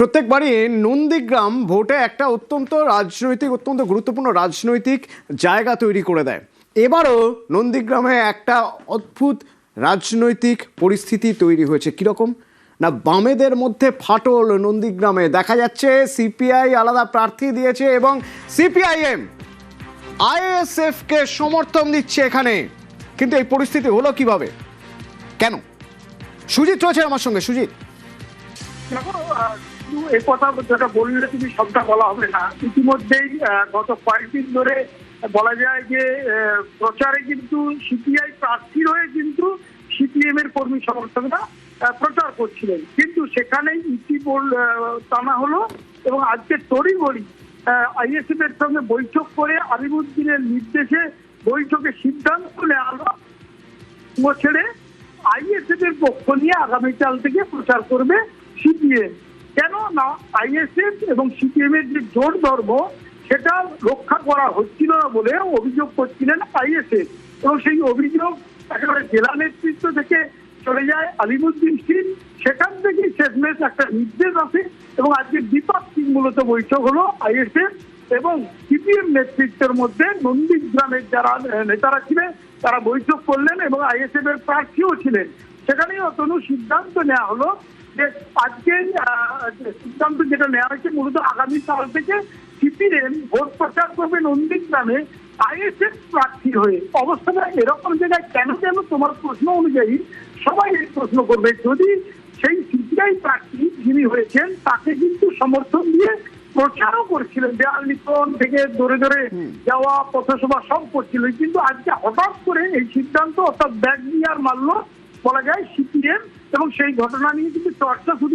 প্রত্যেকবারই নন্দীগ্রাম ভোটে একটা অত্যন্ত গুরুত্বপূর্ণ রাজনৈতিক জায়গা তৈরি করে দেয়। এবারও নন্দীগ্রামে একটা অদ্ভুত রাজনৈতিক পরিস্থিতি তৈরি হয়েছে। কিরকম না, বামেদের মধ্যে ফাটল নন্দীগ্রামে দেখা যাচ্ছে। সিপিআই আলাদা প্রার্থী দিয়েছে এবং সিপিআইএম আইএসএফ কে সমর্থন দিচ্ছে এখানে। কিন্তু এই পরিস্থিতি হলো কিভাবে, কেন? সুজিত রয়েছে আমার সঙ্গে। সুজিত, এই কথা যেটা বললে তুমি সবটা বলা হবে না। ইতিমধ্যেই গত কয়েকদিন ধরে বলা যায় যে প্রচারে কিন্তু সিপিআই প্রার্থী হয়ে কিন্তু সিপিএম এর কর্মী সমর্থকরা প্রচার করছিলেন, কিন্তু সেখানেই ইতি টানা হলো এবং আজকে তড়িঘড়ি আইএসএফ এর সঙ্গে বৈঠক করে আলিমুদ্দিনের নির্দেশে বৈঠকে সিদ্ধান্ত নেওয়া হলো ছেড়ে আইএসএফ এর পক্ষ নিয়ে আগামীকাল থেকে প্রচার করবে সিপিএম। কেন না, আইএসএফ এবং সিপিএম এর যে জোট ধর্ম সেটা রক্ষা করা হচ্ছিল না বলে অভিযোগ করছিলেন আইএসএফ, এবং সেই অভিযোগ একেবারে জেলা নেতৃত্ব থেকে চলে যায় আলিমুদ্দিন সিং। সেখান থেকে শেষমেশ একটা নির্দেশ আসে এবং আজকে দ্বিপাক্ষিক মূলত বৈঠক হলো আইএসএফ এবং সিপিএম নেতৃত্বের মধ্যে। নন্দীগ্রামের যারা নেতারা ছিলেন তারা বৈঠক করলেন এবং আইএসএফ এর প্রার্থীও ছিলেন। সেখানেই অতনু সিদ্ধান্ত নেওয়া হলো যে আজকে সিদ্ধান্ত যেটা নেওয়া হয়েছে মূলত আগামী সাল থেকে সিপিএম ভোট প্রচার করবে নন্দীগ্রামে আইএসএফ প্রার্থী হয়ে। অবস্থাটা এরকম জায়গায় কেন তোমার প্রশ্ন অনুযায়ী সবাই এই প্রশ্ন করবে। যদি সেই সিপিআই প্রার্থী যিনি হয়েছেন তাকে কিন্তু সমর্থন দিয়ে প্রচারও করছিলেন, দেয়াল লিখন থেকে ধরে ধরে যাওয়া পথসভা সব করছিলেন, কিন্তু আজকে হঠাৎ করে এই সিদ্ধান্ত অর্থাৎ ব্যাগ দিয়ে আর মারলো বলা যায় সিপিএম, এবং সেই ঘটনা নিয়ে কিন্তু চর্চা শুরু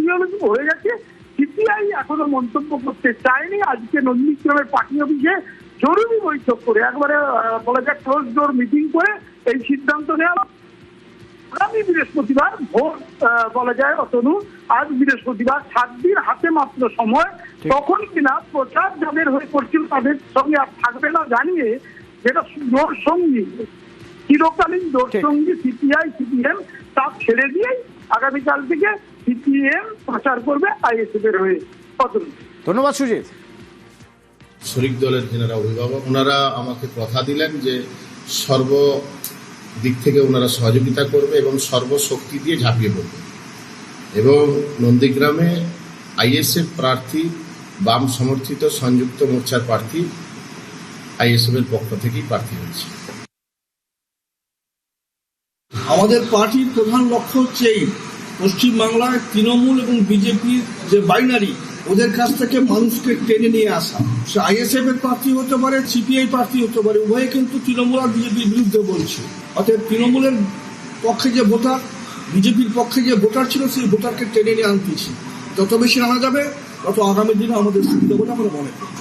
হয়ে গেছে। সিপিআই এখনো মন্তব্য করতে চায়নি। আজকে নন্দীগ্রামের পার্টি অফিসে জরুরি বৈঠক করে একবারে বলা যায় ক্লোজ ডোর মিটিং করে এই সিদ্ধান্ত নেওয়া। আগামী বৃহস্পতিবার ভোট বলা যায় অতনু, আজ বৃহস্পতিবার 7 দিন হাতে মাত্র সময়, তখন কিনা প্রচার যাদের হয়ে করছিল তাদের সঙ্গে আর থাকবে না জানিয়ে যেটা জোর সঙ্গী চিরকালীন জোর সঙ্গী সিপিআই সিপিএম তা ছেড়ে দিয়েই আগামীকাল থেকে সিপিএম প্রচার করবে আইএসএফ এর হয়ে। ধন্যবাদ সুজিত। শরিক দলের যারা অভিভাবক ওনারা আমাকে কথা দিলেন যে সর্বদিক থেকে ওনারা সহযোগিতা করবে এবং সর্বশক্তি দিয়ে ঝাঁপিয়ে পড়বে। এবং নন্দীগ্রামে আইএসএফ প্রার্থী বাম সমর্থিত সংযুক্ত মোর্চার প্রার্থী আইএসএফ এর পক্ষ থেকেই প্রার্থী হয়েছে। আমাদের পার্টির প্রধান লক্ষ্য হচ্ছে এই পশ্চিমবাংলায় তৃণমূল এবং বিজেপির যে বাইনারি ওদের কাছ থেকে মানুষকে টেনে নিয়ে আসা। সে আইএসএফ এর প্রার্থী হতে পারে, সিপিআই প্রার্থী হতে পারে, উভয়ে কিন্তু তৃণমূল আর বিজেপির বিরুদ্ধে বলছে। অর্থাৎ তৃণমূলের পক্ষে যে ভোটার, বিজেপির পক্ষে যে ভোটার ছিল সেই ভোটারকে টেনে নিয়ে আনতেছি। যত বেশি আনা যাবে তত আগামী দিনে আমাদের সুবিধা বলে আমরা মনে করি।